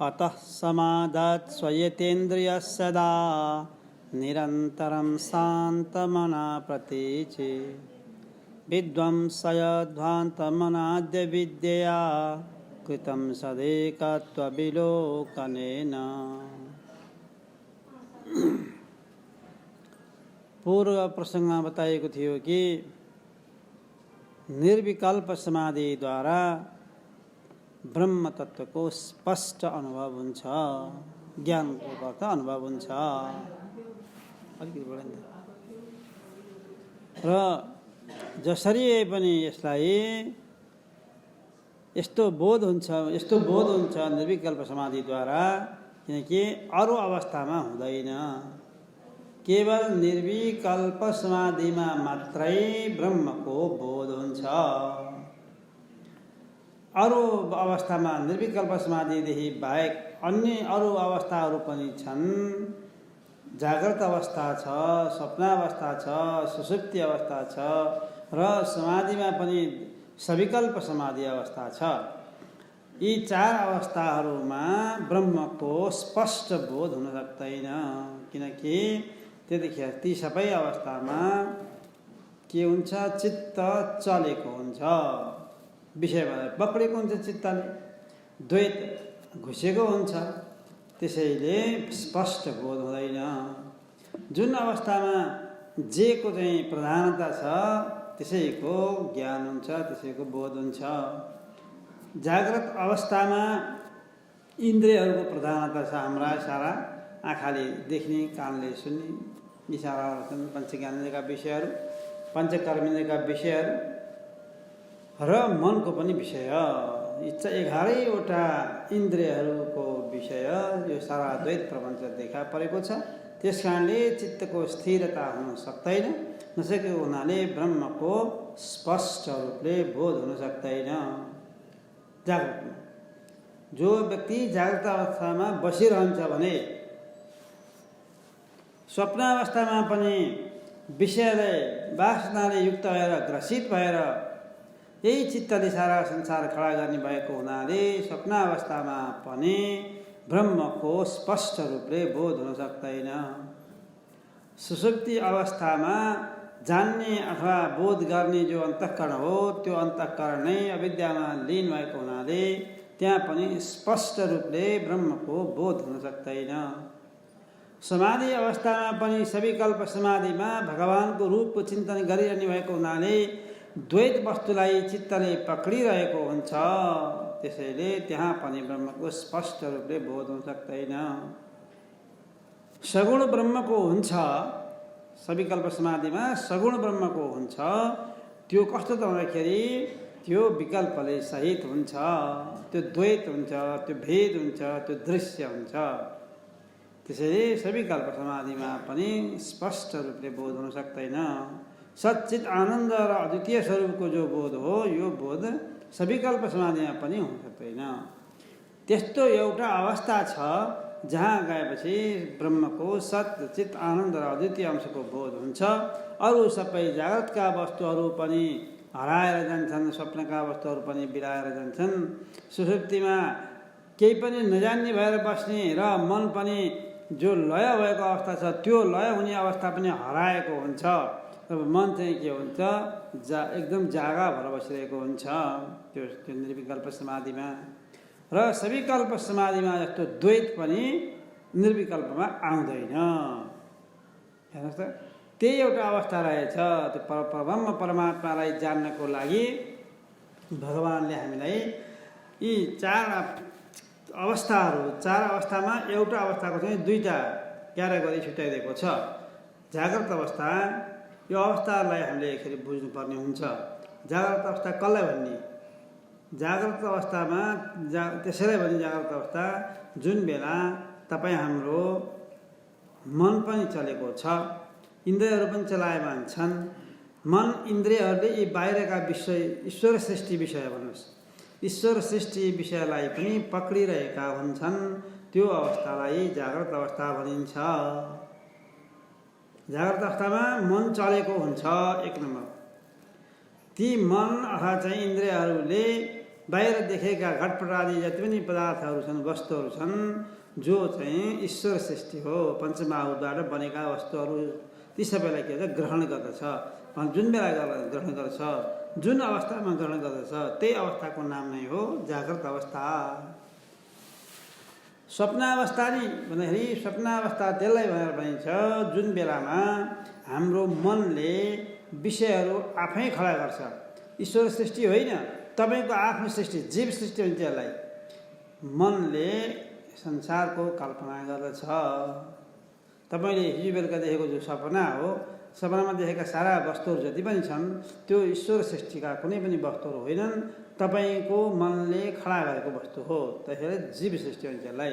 अतः समादात् स्वयतेन्द्रियः सदा निरन्तरं शान्तमना प्रतीचे विद्वंसयध्वान्तमनाद्य विद्यया कृतं सदेकत्वविलोकनेन। पूर्व प्रसंगमा बताइएको थियो कि निर्विकल्प समाधि द्वारा ब्रह्म तत्व को स्पष्ट अनुभव हुन्छ, ज्ञान पूर्वक अनुभव हुन्छ। र जसरी पनि यसलाई यस्तो बोध हुन्छ निर्विकल्प समाधि द्वारा, किनकि अरु अवस्थामा हुँदैन। केवल निर्विकल्प समाधिमा मात्रै ब्रह्मको बोध हुन्छ। अरु अवस्थामा निर्विकल्प समाधिदेखि बाहेक अन्य अरु अवस्थाहरू पनि छन्। जागृत अवस्था छ, स्वप्नावस्था छ, सुषुप्ति अवस्था छ र समाधिमा पनि सविकल्प समाधि अवस्था छ। यी चार अवस्थाहरूमा ब्रह्मको स्पष्ट बोध हुन सक्दैन, किनकि त्यतिखेर ती सबै अवस्थामा के हुन्छ, चित्त चलेको हुन्छ, विषयमा पक्रेको हुन्छ, चित्तले द्वैत घुसेको हुन्छ। त्यसैले स्पष्ट बोध हुँदैन। जुन अवस्थामा जेको चाहिँ प्रधानता छ त्यसैको ज्ञान हुन्छ, त्यसैको बोध हुन्छ। जागृत अवस्थामा इन्द्रियहरूको प्रधानता छ। हाम्रा सारा आँखाले देख्ने, कानले सुन्ने इशाराहरू छन्, पञ्चज्ञानेन्द्रियका विषयहरू, पञ्चकर्मेन्द्रियका विषयहरू र मनको पनि विषय। यी 11वटा इन्द्रियहरूको विषय यो सारा द्वैत प्रपञ्च देखा परेको छ। त्यसकारणले चित्तको स्थिरता हुन सक्दैन। नसकेको हुनाले ब्रह्मको स्पष्ट रूपले बोध हुन सक्दैन। जागृतमा जो व्यक्ति जागृत अवस्थामा बसिरहन्छ भने स्वप्नावस्थामा पनि विषयले वासनाले युक्त भएर ग्रसित भएर यही चित्तले सारा संसार खडा गर्ने भएको हुनाले स्वप्नावस्थामा पनि ब्रह्मको स्पष्ट रूपले बोध हुन सक्दैन। सुषुप्ति अवस्थामा जान्ने अथवा बोध गर्ने जो अन्तःकरण हो, त्यो अन्तःकरण नै अविद्यामा लीन भएको हुनाले त्यहाँ पनि स्पष्ट रूपले ब्रह्मको बोध हुन सक्दैन। समाधि अवस्थामा पनि सविकल्प समाधिमा भगवानको रूपको चिन्तन गरिरहने भएको हुनाले द्वैत वस्तुलाई चित्तले पक्रिरहेको हुन्छ। त्यसैले त्यहाँ पनि ब्रह्मको स्पष्ट रूपले बोध हुन सक्दैन। सगुण ब्रह्मको हुन्छ सविकल्प समाधिमा, सगुण ब्रह्मको हुन्छ। त्यो कस्तो त भन्दाखेरि त्यो विकल्पले सहित हुन्छ, त्यो द्वैत हुन्छ, त्यो भेद हुन्छ, त्यो दृश्य हुन्छ। त्यसैले सविकल्प समाधिमा पनि स्पष्ट रूपले बोध हुन सक्दैन। सच्चित आनन्द र अद्वितीय स्वरूपको जो बोध हो, यो बोध सविकल्प समाधिमा पनि हुन सक्दैन। त्यस्तो एउटा अवस्था छ जहाँ गएपछि ब्रह्मको सच्चित आनन्द र अद्वितीय अंशको बोध हुन्छ। अरू सबै जागृतका वस्तुहरू पनि हराएर जान्छन्, स्वप्नका वस्तुहरू पनि बिराएर जान्छन्। सुषुप्तिमा केही पनि नजान्ने भएर बस्ने र मन पनि जो लय भएको अवस्था छ, त्यो लय हुने अवस्था पनि हराएको हुन्छ। तब मन चाहिँ के हुन्छ, एकदम जागा भएर बसिरहेको हुन्छ त्यो निर्विकल्प समाधिमा। र सविकल्प समाधिमा जस्तो द्वैत पनि निर्विकल्पमा आउँदैन। हेर्नुहोस् त, त्यही एउटा अवस्था रहेछ। त्यो परब्रह्म परमात्मालाई जान्नको लागि भगवानले हामीलाई यी चार अवस्थामा एउटा अवस्थाको चाहिँ दुईटा क्याटेगोरी छुट्याइदिएको छ। जागृत अवस्था, यो अवस्थालाई हामीले यसरी बुझ्नुपर्ने हुन्छ। जागृत अवस्था कसलाई भन्ने? जागृत अवस्थामा त्यसैलाई भने जागृत अवस्था जुन बेला तपाईँ हाम्रो मन पनि चलेको छ, इन्द्रियहरू पनि चलायमान छन्। मन इन्द्रियहरूले यी बाहिरका विषय, ईश्वर सृष्टि विषय भन्नुहोस्, ईश्वर सृष्टि विषयलाई पनि पक्रिरहेका हुन्छन्। त्यो अवस्थालाई जागृत अवस्था भनिन्छ। जागृत अवस्थामा मन चलेको हुन्छ। एक नम्बर, ती मन अथवा चाहिँ इन्द्रियहरूले बाहिर देखेका घटपट आदि जति पनि पदार्थहरू छन्, वस्तुहरू छन्, जो चाहिँ ईश्वर सृष्टि हो, पञ्चमहाभूतबाट बनेका वस्तुहरू, ती सबैलाई के भन्छ ग्रहण गर्दछ। जुन बेला ग्रहण गर्छ, जुन अवस्थामा ग्रहण गर्दछ, त्यही अवस्थाको नाम नै हो जाग्रत अवस्था। स्वप्नावस्था नि भन्दाखेरि स्वप्नावस्था त्यसलाई भनेर भनिन्छ जुन बेलामा हाम्रो मनले विषयहरू आफै खडा गर्छ। ईश्वर सृष्टि होइन, तपाईँको आफ्नो सृष्टि, जीव सृष्टि हुन्छ। त्यसलाई मनले संसारको कल्पना गर्दछ। तपाईँले हिजो बेलुका देखेको जो सपना हो, सपनामा देखेका सारा वस्तुहरू जति पनि छन् त्यो ईश्वर सृष्टिका कुनै पनि वस्तुहरू होइनन्, तपाईँको मनले खडा गरेको वस्तु हो। त्यसैले जीव सृष्टि हुन्छ त्यसलाई।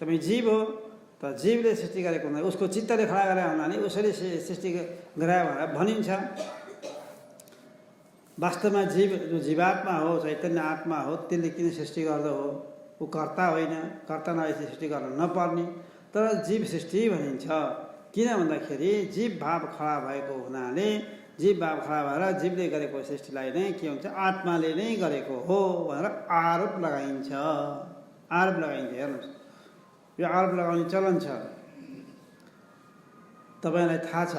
तपाईँ जीव हो, त जीवले सृष्टि गरेको हुँदा उसको चित्तले खडा गरे हुनाले उसैले सृष्टि गरायो भनेर भनिन्छ। वास्तवमा जीव जो जीवात्मा हो, चैतन्य आत्मा हो, त्यसले किन सृष्टि गर्दो हो? ऊ कर्ता होइन, कर्ता नभएपछि सृष्टि गर्न नपर्ने, तर जीव सृष्टि भनिन्छ। किन भन्दाखेरि जीव भाव खडा भएको हुनाले, जीव भाव खडा भएर जीवले गरेको सृष्टिलाई नै के हुन्छ, आत्माले नै गरेको हो भनेर आरोप लगाइन्छ। आरोप लगाइन्छ। हेर्नुहोस्, यो आरोप लगाउने चलन छ। तपाईँलाई थाहा छ,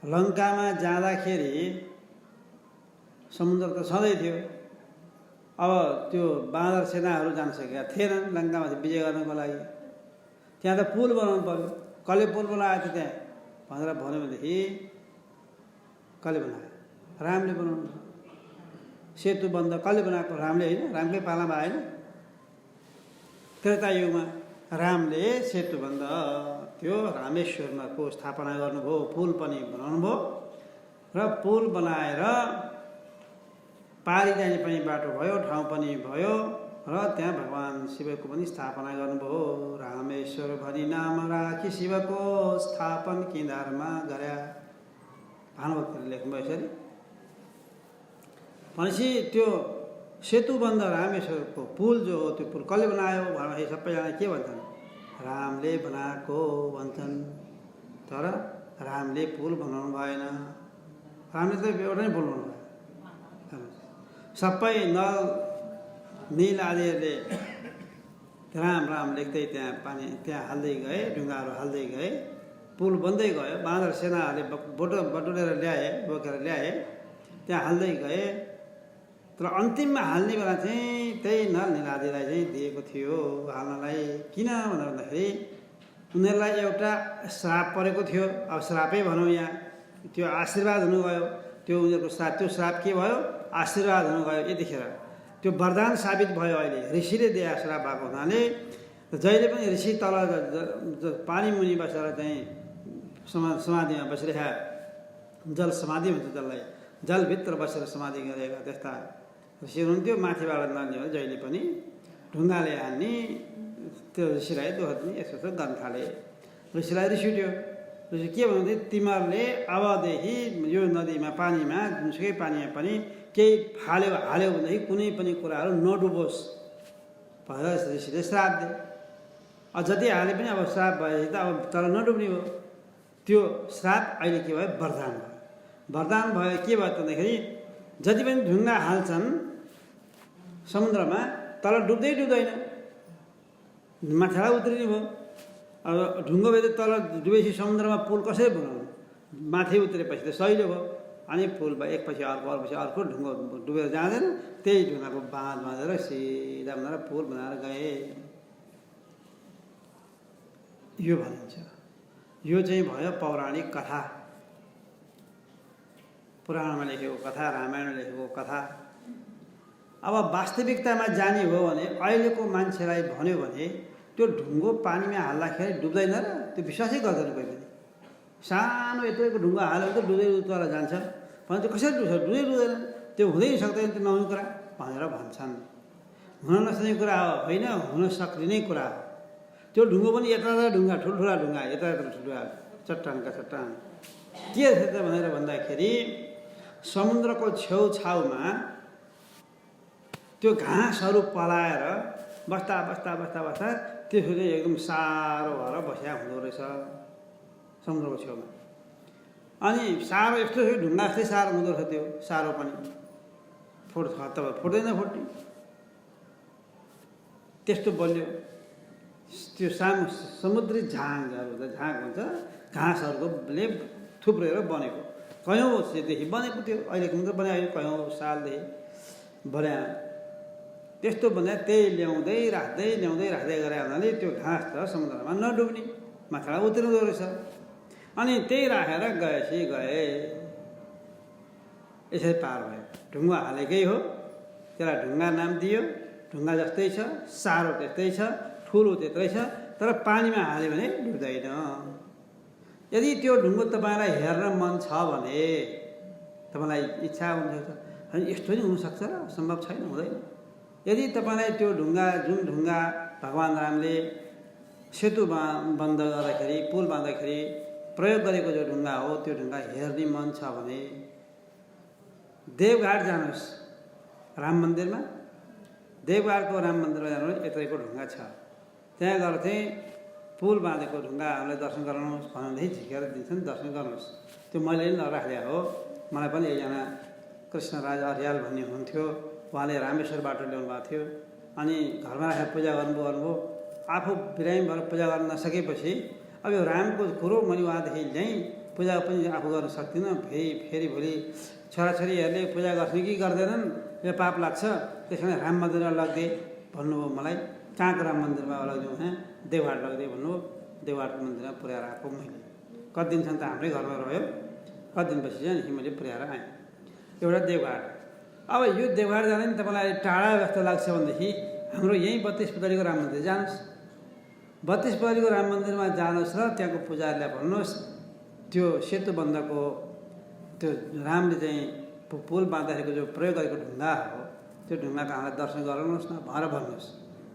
लङ्कामा जाँदाखेरि समुद्र त छँदै थियो। अब त्यो बाँदर सेनाहरू जान सकेका थिएनन् लङ्कामाथि विजय गर्नको लागि। त्यहाँ त पुल बनाउनु पर्यो। कसले पुल बनायो त त्यहाँ भनेर भन्यो भनेदेखि कसले बनायो? रामले बनाउनु। सेतु बन्द कसले बनाएको? रामले होइन? रामकै पालामा आएन? त्रेता युगमा रामले सेतु बन्द त्यो रामेश्वरमा को स्थापना गर्नुभयो, पुल पनि बनाउनु भयो र पुल बनाएर पारी जाने पनि बाटो भयो, ठाउँ पनि भयो र त्यहाँ भगवान् शिवको पनि स्थापना गर्नुभयो। रामेश्वर भनी नाम राखी शिवको स्थापन केदारमा गर्या। भानुभक्तले लेख्नुभयो यसरी। भनेपछि त्यो सेतुबन्ध रामेश्वरको पुल जो हो, त्यो पुल कसले बनायो भनेपछि सबैजना के भन्छन्? रामले बनाएको भन्छन्। तर रामले पुल बनाउनु भएन। रामले त एउटा नै पुल बनाउनु भयो। सबै नल नील आदिहरूले राम राम लेख्दै त्यहाँ पानी त्यहाँ हाल्दै गए, ढुङ्गाहरू हाल्दै गए, पुल बन्दै गयो। बाँदर सेनाहरूले बटुलेर ल्याए, बोकेर ल्याए, त्यहाँ हाल्दै गए। तर अन्तिममा हाल्ने बेला चाहिँ त्यही नल नील आदिलाई चाहिँ दिएको थियो हाल्नलाई। किन भन्दाखेरि उनीहरूलाई एउटा श्राप परेको थियो। अब श्रापै भनौँ, यहाँ त्यो आशीर्वाद हुनुभयो। त्यो उनीहरूको श्राप, त्यो श्राप के भयो? आशीर्वाद हुनुभयो। यतिखेर त्यो वरदान साबित भयो। अहिले ऋषिले दिए श्राप भएको हुनाले जहिले पनि ऋषि तल पानी मुनि बसेर चाहिँ समाधिमा बसिरहेका, जल समाधि भन्छ त्यसलाई, जलभित्र बसेर समाधि गरेका त्यस्ता ऋषि हुनुहुन्थ्यो। माथिबाट नल्ने हो जहिले पनि ढुङ्गाले हान्ने, त्यो ऋषिलाई दुःख दिने, यसो गर्न थाले। ऋषिलाई रिस उठ्यो। ऋषि के भन्नुहुन्थ्यो? तिमीहरूले अबदेखि यो नदीमा, पानीमा, जुनसुकै पानीमा पनि केही हाल्यो भनेदेखि कुनै पनि कुराहरू नडुबोस् भनेर ऋषिले श्राप दिए। अब जति हाले पनि अब श्राप भएपछि त अब तर नडुब्ने हो। त्यो श्राप अहिले के भयो? वरदान भयो। वरदान भयो। के भयो भन्दाखेरि जति पनि ढुङ्गा हाल्छन् समुद्रमा, तल डुब्दै डुब्दैन, माथिबाट उत्रिने भयो। अब ढुङ्गो भए तल डुबेपछि समुद्रमा पुल कसरी बनाउनु? माथि उत्रेपछि त सहिलो भयो। अनि पुल भयो, एकपछि अर्को, अर्पछि अर्को, ढुङ्गो डुबेर जाँदैन। त्यही ढुङ्गाको बाँध बाँधेर सिधा बनाएर पुल बनाएर गए। यो भनिन्छ। यो चाहिँ भयो पौराणिक कथा, पुराणमा लेखेको कथा, रामायणमा लेखेको कथा। अब वास्तविकतामा जाने हो भने अहिलेको मान्छेलाई भन्यो भने त्यो ढुङ्गो पानीमा हाल्दाखेरि डुब्दैन र? त्यो विश्वासै गर्दैन कोही पनि। सानो यत्रोको ढुङ्गा हाल्यो भने त डुब्दै उतार जान्छ भने त्यो कसरी डुब्छ? डुब्दै डुब्दैन। त्यो हुँदै सक्दैन, त्यो नहुने कुरा भनेर भन्छन्। हुन नसक्ने कुरा होइन, हुन सक्ने कुरा हो। त्यो ढुङ्गो पनि यता ढुङ्गा, ठुल्ठुला ढुङ्गा, यता ठुल्ठुला चट्टानका चट्टान के छ त भनेर भन्दाखेरि समुद्रको छेउछाउमा त्यो घाँसहरू पलाएर बस्दा बस्दा बस्दा बस्दा त्यसले एकदम साह्रो भएर बस्या हुँदो रहेछ समुद्रको छेउमा। अनि साह्रो यस्तो ढुङ्गा जस्तै साह्रो हुँदो रहेछ त्यो, साह्रो पनि फुट्दैन फुट्ने त्यस्तो बलियो त्यो समुद्री झाँगहरू झाँग भन्छ घाँसहरूकोले थुप्रेर बनेको कयौँ वर्षदेखि बनेको थियो अहिलेको मात्रै बनायो कयौँ सालदेखि बनायो त्यस्तो बनाए त्यही ल्याउँदै राख्दै गरे हुनाले त्यो घाँस त समुद्रमा नडुब्ने माथिबाट उत्रिँदो रहेछ अनि त्यही राखेर गएपछि गए यसरी पार भयो ढुङ्गा हालेकै हो त्यसलाई ढुङ्गा नाम दियो ढुङ्गा जस्तै छ सारो त्यस्तै छ ठुलो त्यत्रै छ तर पानीमा हाल्यो भने डुब्दैन यदि त्यो ढुङ्गो तपाईँलाई हेर्न मन छ भने तपाईँलाई इच्छा हुन्छ अनि यस्तो नि हुनसक्छ र सम्भव छैन हुँदैन यदि तपाईँलाई त्यो ढुङ्गा जुन ढुङ्गा भगवान् रामले सेतु बन्द गर्दाखेरि पुल बाँध्दाखेरि प्रयोग गरेको जो ढुङ्गा हो त्यो ढुङ्गा हेर्ने मन छ भने देवघाट जानुहोस् राम मन्दिरमा देवघाटको राम मन्दिरमा जानुहोस् यत्रैको ढुङ्गा छ त्यहाँ गएर चाहिँ पुल बाँधेको ढुङ्गाहरूलाई दर्शन गराउनुहोस् भनेदेखि झिकेर दिन्छन् दर्शन गर्नुहोस् त्यो मैले पनि नराखेको हो मलाई पनि एकजना कृष्णराज अर्याल भन्ने हुन्थ्यो उहाँले रामेश्वरबाट ल्याउनु भएको थियो अनि घरमा राखेर पूजा गर्नुभयो आफू बिरामी भएर पूजा गर्न नसकेपछि अब यो रामको कुरो मैले उहाँदेखि ल्याएँ पूजा पनि आफू गर्न सक्दिनँ फेरि भोलि छोराछोरीहरूले पूजा गर्छन् कि गर्दैनन् यो पाप लाग्छ त्यस कारण राम मन्दिरमा लगिदिए भन्नुभयो मलाई कहाँको राम मन्दिरमा लगिदिउँ भने देवघाट लगिदिए भन्नुभयो देवघाटको मन्दिरमा पुर्याएर आएको मैले कति दिनसम्म त हाम्रै घरमा रह्यो कति दिनपछि चाहिँ मैले पुर्याएर आएँ एउटा देवघाट अब यो देवघाट जाँदा नि तपाईँलाई टाढा जस्तो लाग्छ भनेदेखि हाम्रो यहीँ 32 पुतलीको राम मन्दिर जानुहोस् 32 पुतलीको राम मन्दिरमा जानुहोस् र त्यहाँको पुजारीलाई भन्नुहोस् त्यो सेतु बन्धको त्यो रामले चाहिँ पुल बाँध्दाखेरिको जो प्रयोग गरेको ढुङ्गा हो त्यो ढुङ्गाको हामीलाई दर्शन गराउनुहोस् न भनेर भन्नुहोस्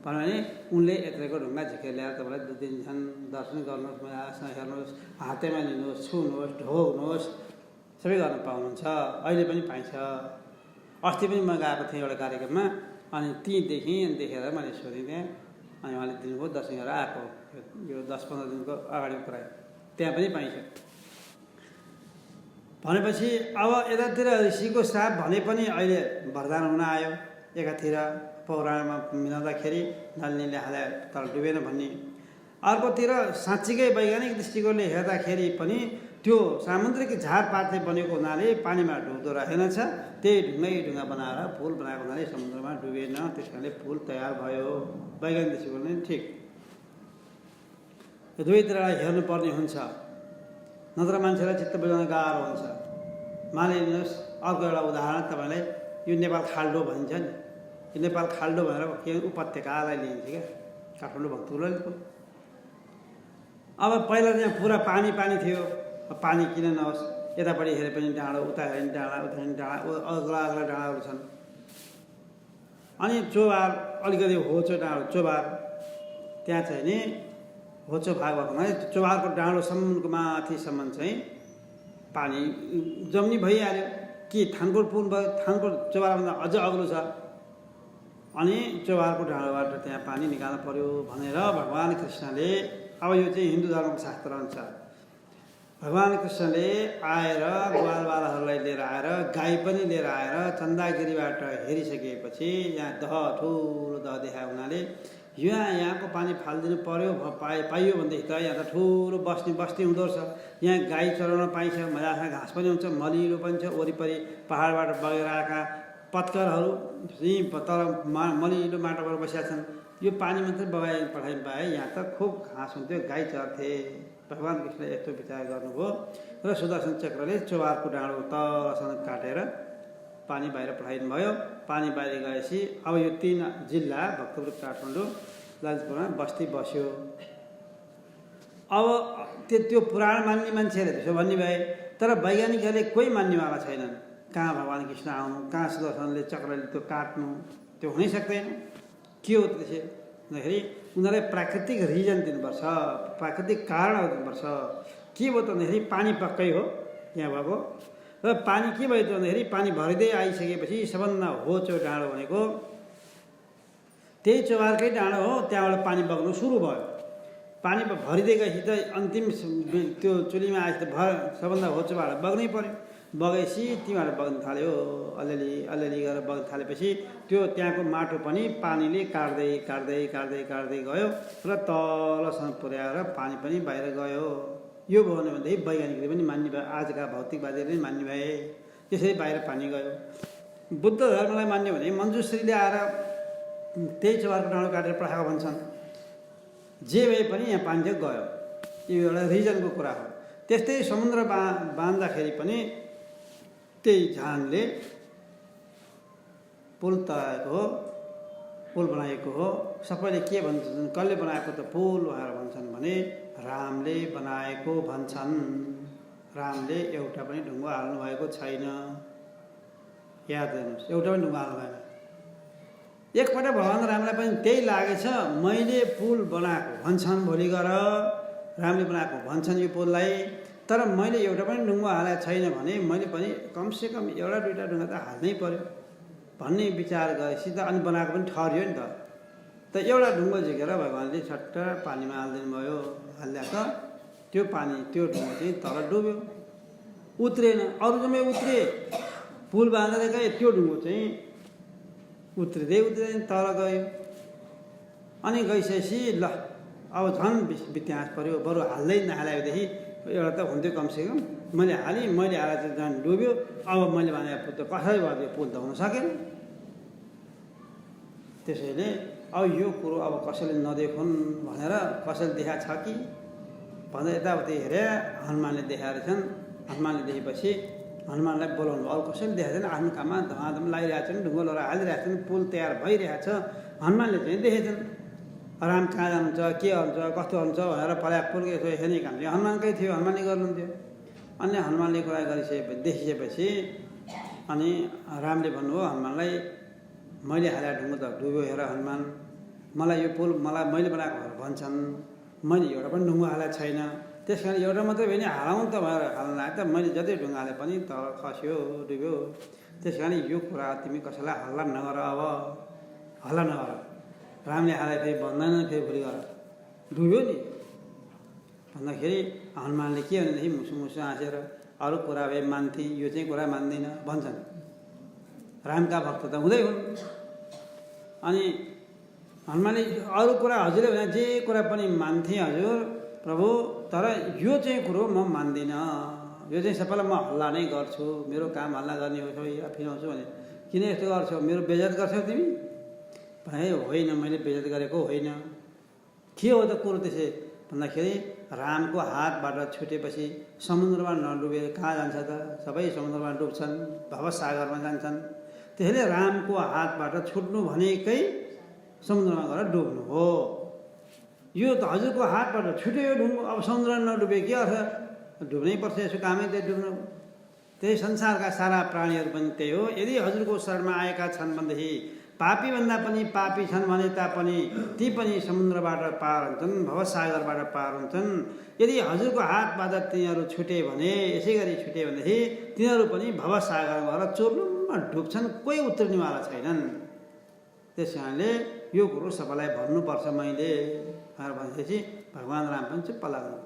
भने उनले यत्रैको ढुङ्गा झिकेर ल्याएर तपाईँलाई दिन्छन् दर्शन गर्नुहोस् मजासँग हेर्नुहोस् हातैमा लिनुहोस् छुनुहोस् ढोग्नुहोस् सबै गर्न पाउनुहुन्छ अहिले पनि पाइन्छ अस्ति पनि म गएको थिएँ एउटा कार्यक्रममा अनि तीदेखि देखेर मैले सोधेँ त्यहाँ अनि उहाँले दिनुभयो दर्शन गरेर आएको यो 10-15 दिनको अगाडिको कुरा त्यहाँ पनि पाइन्छ भनेपछि अब यतातिर ऋषिको श्राप भने पनि अहिले वरदान हुन आयो एकातिर पौराणमा मिलाउँदाखेरि नलिनीले हाले तर डुबेन भन्ने अर्कोतिर साँच्चीकै वैज्ञानिक दृष्टिकोणले हेर्दाखेरि पनि त्यो सामुद्रिक झारपातले बनेको हुनाले पानीमा डुब्दो रहेनछ त्यही ढुङ्गा बनाएर पुल बनाएको हुनाले समुद्रमा डुबेन त्यस कारणले पुल तयार भयो वैज्ञानिक दृष्टिकोणले ठिक यो दुवैतिरलाई हेर्नुपर्ने हुन्छ नत्र मान्छेलाई चित्त बुझाउन गाह्रो हुन्छ मानिलिनुहोस् अर्को एउटा उदाहरण तपाईँलाई यो नेपाल खाल्डो भनिन्छ नि यो नेपाल खाल्डो भनेर के उपत्यकालाई लिइन्छ क्या काठमाडौँ भक्तपुरको अब पहिला त्यहाँ पुरा पानी थियो पानी किन नहोस् यतापट्टि हेरे पनि डाँडो उता हेरे पनि डाँडा उता हेरे पनि डाँडा अग्ला डाँडाहरू छन् अनि चोबार अलिकति होचो डाँडो चोबार त्यहाँ चाहिँ नि होचो भाग भएको हुनाले चोबारको डाँडोसम्मको माथिसम्म चाहिँ पानी जम्नी भइहाल्यो कि थानकोट पुल भयो थानकोट चोबारभन्दा अझ अग्लो छ अनि चोबारको डाँडोबाट त्यहाँ पानी निकाल्नु पर्यो भनेर भगवान् कृष्णले अब यो चाहिँ हिन्दू धर्मको शास्त्र अनुसार भगवान् कृष्णले आएर ग्वालवालाहरूलाई लिएर आएर गाई पनि लिएर आएर चन्दागिरीबाट हेरिसकेपछि यहाँ ठुलो दह देखाएको हुनाले यहाँको पानी फालिदिनु पर्यो पाइयो भनेदेखि त यहाँ त ठुलो बस्ती हुँदो रहेछ यहाँ गाई चराउन पाइन्छ मजासँग घाँस पनि हुन्छ मलिलो पनि छ वरिपरि पहाडबाट बगेर आएका पत्करहरू तर मलिलो माटोबाट बसेका छन् यो पानी मात्रै पठाइ पाए यहाँ त खुब घाँस हुन्थ्यो गाई चर्थे भगवान् कृष्णले यस्तो विचार गर्नुभयो र सुदर्शन चक्रले चोबारको डाँडो तलसम्म काटेर पानी बाहिर पठाइदिनु भयो पानी बाहिर गएपछि अब यो 3 जिल्ला भक्तपुर काठमाडौँ ललितपुरमा बस्ती बस्यो अब त्यो पुराण मान्ने मान्छेहरूले त्यसो भन्ने भए तर वैज्ञानिकहरूले कोही मान्नेवाला छैनन् कहाँ भगवान् कृष्ण आउनु कहाँ सुदर्शनले चक्रले त्यो काट्नु त्यो हुनै सक्दैन के हो त्यसो भन्दाखेरि उनीहरूलाई प्राकृतिक रिजन दिनुपर्छ प्राकृतिक कारणहरू दिनुपर्छ के भयो त भन्दाखेरि पानी पक्कै हो यहाँ भएको र पानी के भयो त भन्दाखेरि पानी भरिँदै आइसकेपछि सबभन्दा होचो डाँडो भनेको त्यही चोबारकै डाँडो हो त्यहाँबाट पानी बग्नु सुरु भयो पानी भरिँदै गएपछि त अन्तिम त्यो चुलीमा आएपछि त सबभन्दा होचोबाट बग्नै पर्यो बगेपछि त्यहाँबाट बग्न थाल्यो। अलिअलि अलिअलि गरेर बग्न थालेपछि त्यो त्यहाँको माटो पनि पानीले काट्दै काट्दै काट्दै काट्दै गयो र तलसम्म पुर्याएर पानी पनि बाहिर गयो। यो भयो भनेदेखि वैज्ञानिकले पनि मान्ने भयो, आजका भौतिकवादीले पनि मान्ने भए। त्यसरी बाहिर पानी गयो। बुद्ध धर्मलाई मान्ने भने मञ्जुश्रीले आएर त्यही चौरको डाँडो काटेर पठाएको भन्छन्। जे भए पनि यहाँ पानी चाहिँ गयो। यो एउटा रिजनको कुरा हो। त्यस्तै समुद्र बाँध्दाखेरि पनि त्यही झाङले पुल तराएको हो, पुल बनाएको हो। सबैले के भन्छन्, कसले बनाएको त पुल भनेर भन्छन् भने रामले बनाएको भन्छन्। रामले एउटा पनि ढुङ्गा हाल्नु भएको छैन। याद गर्नुहोस्, एउटा पनि ढुङ्गा हाल्नु भएन। एकपल्ट भगवान् रामलाई पनि त्यही लागेछ, मैले पुल बनाएको भन्छन्। भोलि गएर रामले बनाएको भन्छन् यो पुललाई, तर मैले एउटा पनि ढुङ्गा हालेको छैन भने मैले पनि कमसेकम एउटा दुईवटा ढुङ्गा त हाल्नै पर्यो भन्ने विचार गरेपछि त अनि बनाएको पनि ठहर्यो नि त एउटा ढुङ्गा झिकेर भगवान्ले छट्ट पानीमा हालिदिनु भयो। हाल्दा त्यो पानी त्यो ढुङ्गा चाहिँ तल डुब्यो, उत्रेन। अरू जम्मै उत्रे, पुल बाँधेर गए, त्यो ढुङ्गो चाहिँ उत्रिँदै उत्रिँदै तल गयो। अनि गइसकेपछि ल अब झन् इतिहास पऱ्यो, बरु हाल्दै नहालेदेखि एउटा त हुन्थ्यो कमसेकम। मैले हालेँ, मैले हालेर चाहिँ झन् डुब्यो। अब मैले भनेको पुल त कसरी भयो, पुल त हुन सकेन। त्यसैले अब यो कुरो अब कसैले नदेखुन् भनेर कसैले देखाएको छ कि भनेर यताउति हेरे हनुमानले देखाएर छन्। हनुमानले देखेपछि हनुमानलाई बोलाउनु, अरू कसैले देखाएको छैन। आफ्नो काममा धमाधम लागिरहेको छन्, ढुङ्गो लगाएर हालिरहेको छन्, पुल तयार भइरहेको छ। हनुमानले चाहिँ देखेछन् राम कहाँ जानुहुन्छ, के हुन्छ, कस्तो हुन्छ भनेर पल्याक पुलको यसो हेर्ने काम चाहिँ हनुमानकै थियो, हनुमानले गर्नुहुन्थ्यो। अनि हनुमानले कुरा देखिसकेपछि अनि रामले भन्नुभयो हनुमानलाई, मैले हालेको ढुङ्गो त डुब्यो, हेर हनुमान, मलाई यो पुल मैले बनाएको भन्छन्, मैले एउटा पनि ढुङ्गा हालेको छैन। त्यस कारण एउटा मात्रै भने हालाउँ त भनेर हाल्न लाग्यो त मैले जति ढुङ्गा हाले पनि तल खस्यो, डुब्यो। त्यस कारण यो कुरा तिमी कसैलाई हल्ला नगर, अब हल्ला नगर। रामले हाले फेरि भन्दैन, फेरि भोलि गर डुब्यो नि भन्दाखेरि हनुमानले के भनेदेखि मुसु मुसु हाँसेर अरू कुरा भए मान्थे, यो चाहिँ कुरा मान्दैन भन्छन्। रामका भक्त त हुँदै हुन्। अनि हनुमानले अरू कुरा हजुरले भने जे कुरा पनि मान्थे हजुर प्रभु, तर यो चाहिँ कुरो म मान्दिनँ। यो चाहिँ सबैलाई म हल्ला नै गर्छु, मेरो काम हल्ला गर्ने हो फिराउँछु भने किन यस्तो गर्छौ, मेरो बेइज्जत गर्छौ तिमी भने होइन, मैले बेइज्जत गरेको होइन। के हो त कुरो त्यसै भन्दाखेरि रामको हातबाट छुटेपछि समुद्रमा नडुबेर कहाँ जान्छ त, सबै समुद्रमा डुब्छन्, भवसागरमा जान्छन्। त्यसैले रामको हातबाट छुट्नु भनेकै समुद्रमा गएर डुब्नु हो। यो त हजुरको हातबाट छुट्यो ढुङ्गो, अब समुद्रमा नडुबे के अर्थ, डुब्नै पर्छ, यसो कामै त्यही डुब्नु। त्यही संसारका सारा प्राणीहरू पनि त्यही हो। यदि हजुरको शरणमा आएका छन् भनेदेखि पापीभन्दा पनि पापी छन् भने तापनि ती पनि समुद्रबाट पार हुन्छन्, भवसागरबाट पार हुन्छन्। यदि हजुरको हातबाट तिनीहरू छुटे भने, यसै गरी छुटे भनेदेखि तिनीहरू पनि भवसागरमा गएर चुर्लुममा डुब्छन्, कोही उत्रिनेवाला छैनन्। त्यस कारणले यो कुरो सबैलाई भन्नुपर्छ मैले भनेर भनेपछि भगवान् राम पनि चुप्प लाग्नु।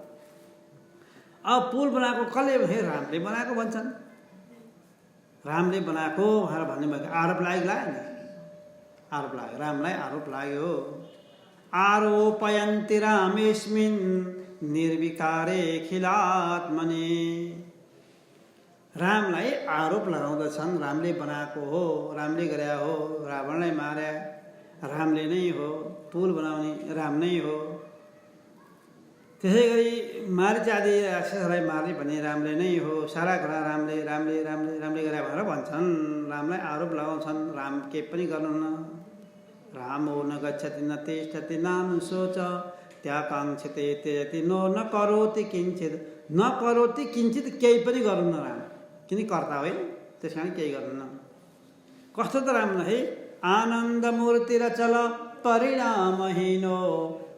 अब पुल बनाएको कसले भने रामले बनाएको भन्छन्। रामले बनाएको भनेर भन्ने भएको आरोप लागेको लागेन, आरोप लाग्यो, रामलाई आरोप लाग्यो। आरोपयन्ति रामेस्मिन् निर्विकारे खिलात्मने। रामलाई आरोप लगाउँदछन्, रामले बनाएको हो, रामले गरे हो, रावणलाई मारे रामले नै हो, पुल बनाउने राम नै हो। त्यसै गरी मारिच आदि राक्षसलाई मार्ने भन्ने रामले नै हो, सारा कुरा रामले रामले रामले रामले गरे भनेर भन्छन्। रामलाई आरोप लगाउँछन्, राम केही पनि गर्नुहुन्न। रामो न गच्छति न तिष्ठति नानुशोच त्याकाङ्क्षते त्यजति नो न करोति किञ्चित। न करोति किञ्चित, केही पनि गर्नुहुन्न राम, किन कर्ता होइन, त्यस कारण केही गर्नुहुन्न। कस्तो त राम है, आनन्दमूर्तिरचल परिणामहीनो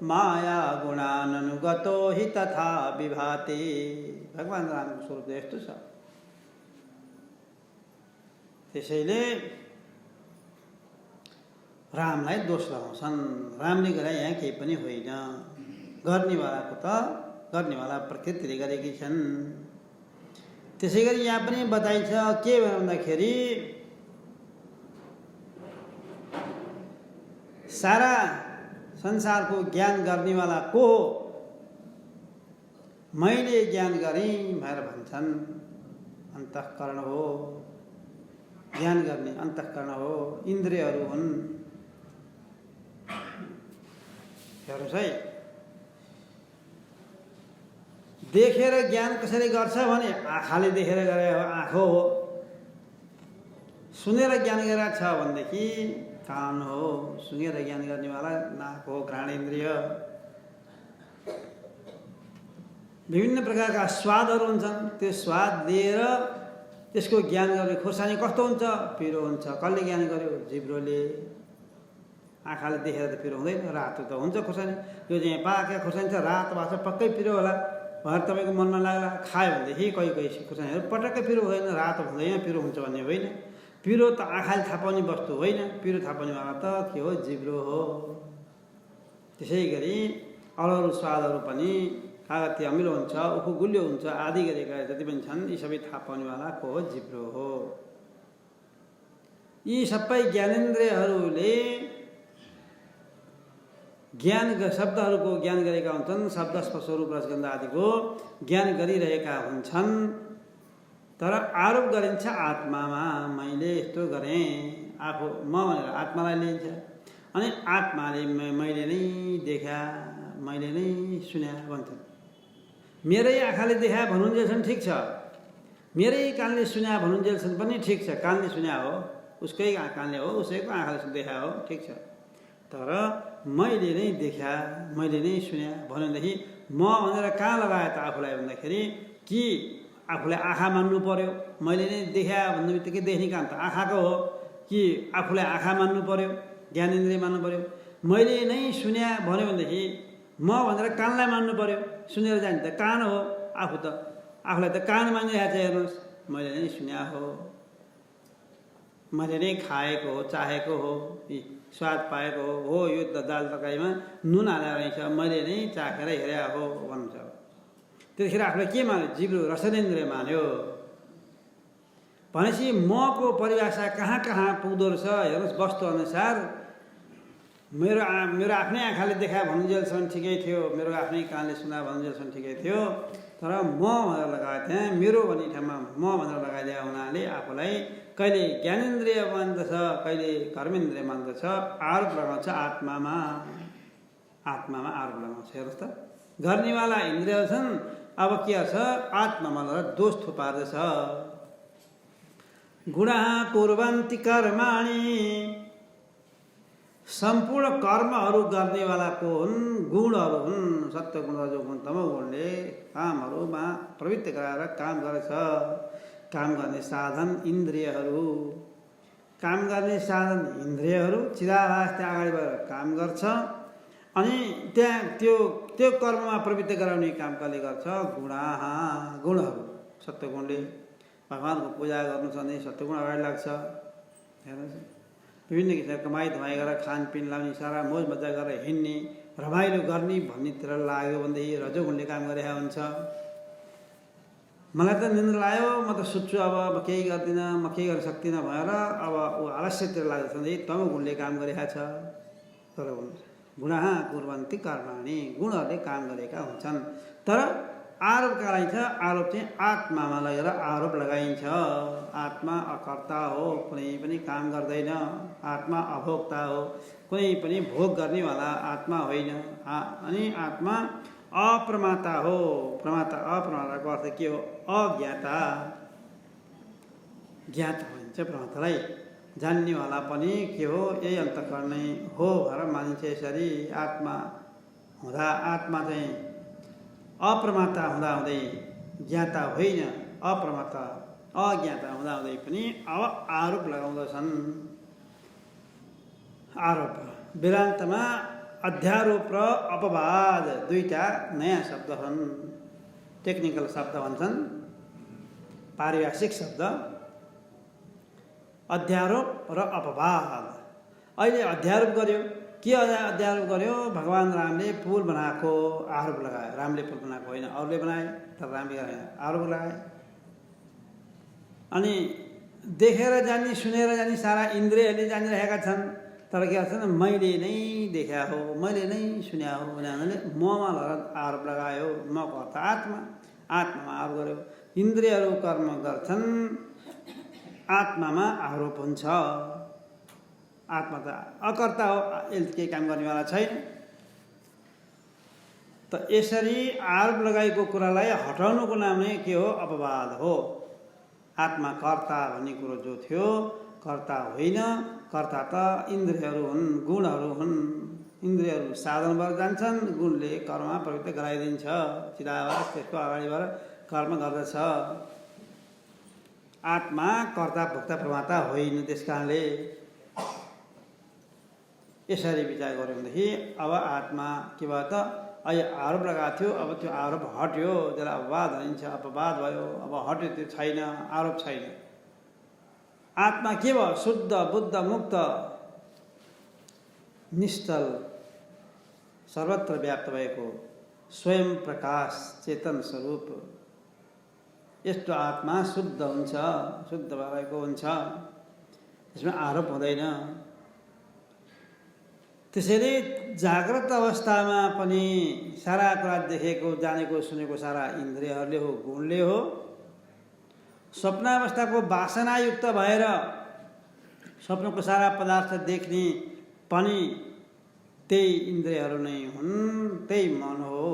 माया गुणानुगतो हि तथा विभाति। भगवान् रामको स्वरूप यस्तो छ। त्यसैले रामलाई दोष लगाउँछन्, रामले गरे यहाँ केही पनि होइन, गर्नेवालाको त गर्नेवाला प्रकृतिले गरेकी छन्। त्यसै गरी यहाँ पनि बताइन्छ के भन्दाखेरि सारा संसारको ज्ञान गर्नेवाला को हो? मैले ज्ञान गरेँ भनेर भन्छन्। अन्तःकरण हो, ज्ञान गर्ने अन्तःकरण हो, इन्द्रियहरू हुन्। हेर्नुहोस् है, देखेर ज्ञान कसरी गर्छ भने आँखाले देखेर गरे हो, आँखो हो। सुनेर ज्ञान गरेर छ भनेदेखि कान हो, सुनेर ज्ञान गर्नेवाला नाक हो, घ्राणेन्द्रिय। विभिन्न प्रकारका स्वादहरू हुन्छन्, त्यो स्वाद लिएर त्यसको ज्ञान गर्ने। खोर्सानी कस्तो हुन्छ? पिरो हुन्छ। कसले ज्ञान गर्यो? जिब्रोले। आँखाले देखेर त पिरो हुँदैन, रातो त हुन्छ खोर्सानी। यो चाहिँ पाकेको खोर्सानी छ, रातो भएको छ, पक्कै पिरो होला भनेर तपाईँको मनमा लाग्ला। खायो भनेदेखि कोही कोही खोर्सानीहरू पटक्कै पिरो हुँदैन, रातो हुँदैन, पिरो हुन्छ भन्ने होइन। पिरो त आँखाले थाहा पाउने वस्तु होइन, पिरो थाहा पाउनेवाला त के हो? जिब्रो हो। त्यसै गरी अरू अरू स्वादहरू पनि कागती अमिलो हुन्छ, उखु गुलियो हुन्छ आदि गरेका जति पनि छन्, यी सबै थाहा पाउनेवाला को हो? जिब्रो हो। यी सबै ज्ञानेन्द्रियहरूले ज्ञान शब्दहरूको ज्ञान गरेका हुन्छन्। शब्द, स्पर्श, रूप, रसगन्ध आदिको ज्ञान गरिरहेका हुन्छन्। तर आरोप गरिन्छ आत्मामा, मैले यस्तो गरेँ, आफू म भनेर आत्मालाई लिन्छ। अनि आत्माले मैले नै देखा, मैले नै सुन्या भन्छन्। मेरै आँखाले देखा भन्नुन्जेलसम्म ठिक छ, मेरै कानले सुन्या भन्नुन्जेलसम्म पनि ठिक छ। कानले सुन्या हो, उसकै कानले हो, उसैको आँखाले देखा हो, ठिक छ। तर मैले नै देखा, मैले नै सुन्या भनेदेखि म भनेर कहाँ लगायो त आफूलाई भन्दाखेरि कि आफूलाई आँखा मान्नु पर्यो? मैले नै देखा भन्ने बित्तिकै देख्ने काम त आँखाको हो कि आफूलाई आँखा मान्नु पर्यो, ज्ञानेन्द्रिय मान्नु पर्यो? मैले नै सुन्या भन्यो भनेदेखि म भनेर कानलाई मान्नु पर्यो। सुनेर जाने त कान हो, आफू त आफूलाई त कान मानिरहेको छ। हेर्नुहोस्, मैले नै सुन्या हो, मैले नै खाएको हो, चाहेको हो, स्वाद पाएको हो, यो त दाल तरकारीमा नुन हालेर रहेछ, मैले नै चाखेर हेरेको हो भन्छ। त्यतिखेर आफूलाई के मान्यो? जिब्रो रसनेन्द्रिय मान्यो। भनेपछि मको परिभाषा कहाँ कहाँ पुग्दो रहेछ हेर्नुहोस्। वस्तु अनुसार मेरो आफ्नै आँखाले देखा भन्नुन्जेलसम्म ठिकै थियो, मेरो आफ्नै कानले सुना भन्नुन्जेलसम्म ठिकै थियो। तर म भनेर लगाएको थिएँ, मेरो भन्ने ठाउँमा म भनेर लगाइदिएको हुनाले आफूलाई कहिले ज्ञानेन्द्रिय मान्दछ, कहिले कर्मेन्द्रिय मान्दछ, आरोप लगाउँछ आत्मामा। आत्मामा आरोप लगाउँछ। हेर्नुहोस् त, गर्नेवाला इन्द्रिय छन्, अब के गर्छ? आत्मामा लगेर दोष थुपार्दछ। गुणा कुर्वन्ति कर्माणि, सम्पूर्ण कर्महरू गर्नेवाला को हुन्? गुणहरू हुन्। सत्वगुण, रजोगुण, तमोगुणले कामहरूमा प्रवृत्ति गराएर काम गर्छ। काम गर्ने साधन इन्द्रियहरू, काम गर्ने साधन इन्द्रियहरू चिदाभास त्यहाँ अगाडि बढेर काम गर्छ। अनि त्यहाँ त्यो कर्ममा प्रवृत्ति गराउने काम कसले गर्छ? गुणहरू। सत्वगुणले भगवानको पूजा गर्नु छ भने सत्वगुण अगाडि लाग्छ। हेर्नुहोस्, विभिन्न किसिमको कमाइ धमाइ गरेर खानपिन लाउने, सारा मोज मजा गरेर हिँड्ने, रमाइलो गर्ने भन्नेतिर लाग्यो भनेदेखि रजोगुणले काम गरेका हुन्छ। मलाई त निन्द्रा लाग्यो, म त सुत्छु, अब म केही गर्दिनँ, म केही गर्न सक्दिनँ भनेर अब ऊ आलस्यतिर लाग्दछ भने तमोगुणले काम गरेका छ। तर गुणा कुर्वन्ति कर्माणि, गुणहरूले काम गरेका हुन्छन्। तर आरोप लगाइन्छ। आरोप चाहिँ आत्मामा लगेर आरोप लगाइन्छ। आत्मा अकर्ता हो, कुनै पनि काम गर्दैन। आत्मा अभोक्ता हो, कुनै पनि भोग गर्नेवाला आत्मा होइन। अनि आत्मा अप्रमाता हो। अप्रमाताको अर्थ के हो? अज्ञाता। ज्ञाता भनिन्छ प्रमातालाई। जान्नेवाला पनि के हो? यही अन्तःकरण नै हो भनेर मानिन्छ। यसरी आत्मा हुँदा, आत्मा चाहिँ अप्रमाता हुँदाहुँदै ज्ञाता होइन, अप्रमाता अज्ञाता हुँदाहुँदै पनि अब आरोप लगाउँदछन्। आरोप वेदान्तमा अध्यारोप र अपवाद दुईटा नयाँ शब्द हुन्। टेक्निकल शब्द भन्छन्, पारिभाषिक शब्द अध्यारोप र अपवाद। अहिले अध्यारोप गर्यो, के अध्यारोप गर्यो? भगवान् रामले पुल बनाएको आरोप लगायो। रामले पुल बनाएको होइन, अरूले बनाए, तर रामले आरोप लगाए। अनि देखेर जानी सुनेर जानी सारा इन्द्रियहरूले जानिरहेका छन्, तर के गर्छन्, मैले नै देखा हो, मैले नै सुन्या हो भने हामीले ममा आरोप लगायो। मको अर्थ आत्मा, आत्मामा आरोप गर्यो। इन्द्रियहरू कर्म गर्छन्, आत्मामा आरोप हुन्छ। आत्मा त अकर्ता हो, यसले केही काम गर्नेवाला छैन। त यसरी आरोप लगाएको कुरालाई हटाउनुको नाम नै के हो, अपवाद हो। आत्मा कर्ता भन्ने कुरो जो थियो, कर्ता होइन। कर्ता त इन्द्रियहरू हुन्, गुणहरू हुन्। इन्द्रियहरू साधन भएर जान्छन्, गुणले कर्ममा प्रवृत्त गराइदिन्छ। चिदाभास त्यसको अगाडिबाट कर्म गर्दछ। आत्मा कर्ता भोक्ता प्रमाता होइन। त्यस कारणले यसरी विचार गऱ्यो भनेदेखि अब आत्मा के भयो त, अहिले आरोप लगाएको थियो, अब त्यो आरोप हट्यो, त्यसलाई अपवाद भनिन्छ। अपवाद भयो, अब हट्यो, त्यो छैन, आरोप छैन। आत्मा के भयो, शुद्ध बुद्ध मुक्त निश्चल सर्वत्र व्याप्त भएको स्वयं प्रकाश चेतन स्वरूप। यस्तो आत्मा शुद्ध हुन्छ, शुद्ध भएको हुन्छ, त्यसमा आरोप हुँदैन। त्यसैले जाग्रत अवस्थामा पनि सारा कुरा देखेको जानेको सुनेको सारा इन्द्रियहरूले हो, गुणले हो। स्वप्नावस्थाको वासनायुक्त भएर स्वप्नको सारा पदार्थ देख्ने पनि त्यही इन्द्रियहरू नै हुन्, त्यही मन हो।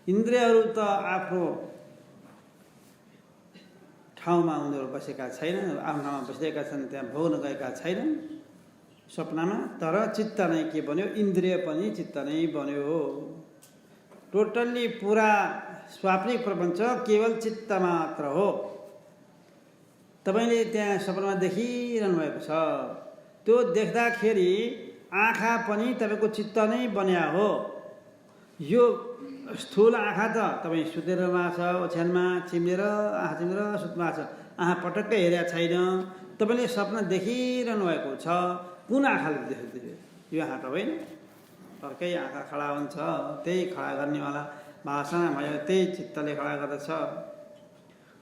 इन्द्रियहरू त आफ्नो ठाउँमा उनीहरू बसेका छैनन्, आफ्नो ठाउँमा बसिरहेका छन्, त्यहाँ भोग्न गएका छैनन् स्वप्नमा। तर चित्त नै के बन्यो, इन्द्रिय पनि चित्त नै बन्यो। टोटल्ली पुरा स्वाप्निक प्रपञ्च केवल चित्त मात्र हो। तपाईँले त्यहाँ सपनामा देखिरहनु भएको छ, त्यो देख्दाखेरि आँखा पनि तपाईँको चित्त नै बन्या हो। यो स्थूल आँखा त तपाईँ सुतेर भएको छ, ओछ्यानमा चिम्लेर आँखा चिम्लेर सुत्नु भएको छ, आँखा पटक्कै हेरेको छैन। तपाईँले सपना देखिरहनु भएको छ, कुन आँखाले देख्दै? यो आँखा त होइन, अर्कै आँखा खडा हुन्छ, त्यही खडा गर्नेवाला वासना भयो, त्यही चित्तले खडा गर्दछ।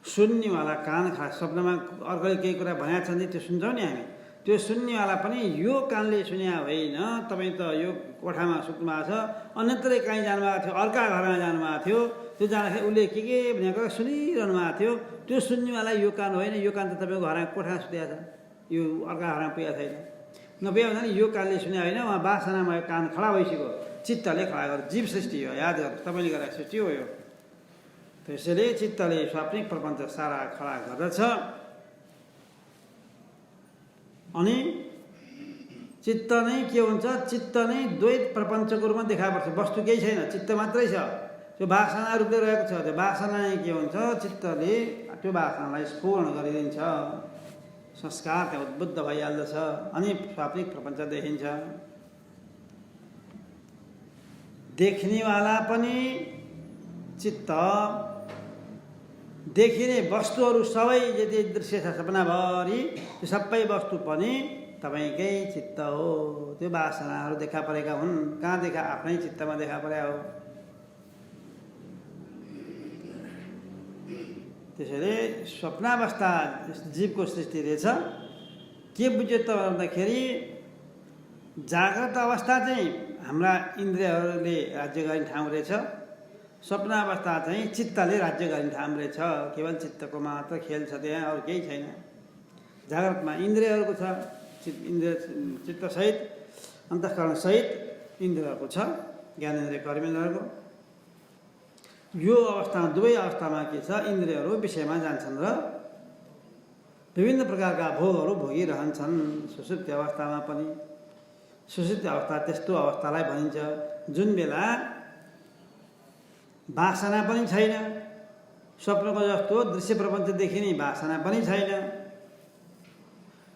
सुन्नेवाला कान खडा, सपनामा अर्कोले केही कुरा भनेको छ भने त्यो सुन्छौँ नि हामी, त्यो सुन्नेवाला पनि यो कानले सुन्या होइन। तपाईँ त यो कोठामा सुत्नु भएको छ, अन्यत्रै कहीँ जानुभएको थियो, अर्का घरमा जानुभएको थियो, त्यो जाँदाखेरि उसले के भनेको सुनिरहनु भएको थियो, त्यो सुन्नेवाला यो कान होइन। यो कान त तपाईँको घरमा कोठामा सुतेको छ, यो अर्का घरमा पुगेको छैन। नपुग्यो भने यो कानले सुने होइन, उहाँ वासनामा यो कान खडा भइसक्यो, चित्तले खडा गर्यो। जीव सृष्टि हो, याद गर्नु, तपाईँले गरेको सृष्टि हो यो। त्यसैले चित्तले स्वाप्निक प्रपञ्च सारा खडा गर्दछ। अनि चित्त नै के हुन्छ, चित्त नै द्वैत प्रपञ्चको रूपमा देखापर्छ। वस्तु केही छैन, चित्त मात्रै छ। त्यो वासना रूपले रहेको छ, त्यो वासना नै के हुन्छ, चित्तले त्यो वासनालाई स्फूर्ण गरिदिन्छ, संस्कार त्यहाँ उद्बुद्ध भइहाल्दछ, अनि स्वाप्निक प्रपञ्च देखिन्छ। देख्नेवाला पनि चित्त, देखिने वस्तुहरू सबै यदि दृश्य छ सपनाभरि, त्यो सबै वस्तु पनि तपाईँकै चित्त हो। त्यो वासनाहरू देखा परेका हुन्, कहाँ देखा, आफ्नै चित्तमा देखा परेका हो। त्यसैले स्वप्नावस्था जीवको सृष्टि रहेछ। के बुझ्यो त भन्दाखेरि जाग्रत अवस्था चाहिँ हाम्रा इन्द्रियहरूले राज्य गर्ने ठाउँ रहेछ, स्वप्नावस्था चाहिँ चित्तले राज्य गर्ने ठाउँ रहेछ। केवल चित्तको मात्र खेल छ, त्यहाँ अरू केही छैन। जाग्रतमा इन्द्रियहरूको छ, चित्तसहित अन्तःकरणसहित इन्द्रियहरूको छ, ज्ञानेन्द्रिय कर्मेन्द्रियहरूको। यो अवस्थामा, दुवै अवस्थामा के छ, इन्द्रियहरू विषयमा जान्छन् र विभिन्न प्रकारका भोगहरू भोगिरहन्छन्। सुषुप्ति अवस्थामा पनि, सुषुप्ति अवस्था त्यस्तो अवस्थालाई भनिन्छ जुन बेला वासना पनि छैन, स्वप्नको जस्तो दृश्य प्रपञ्च देखिने वासना पनि छैन,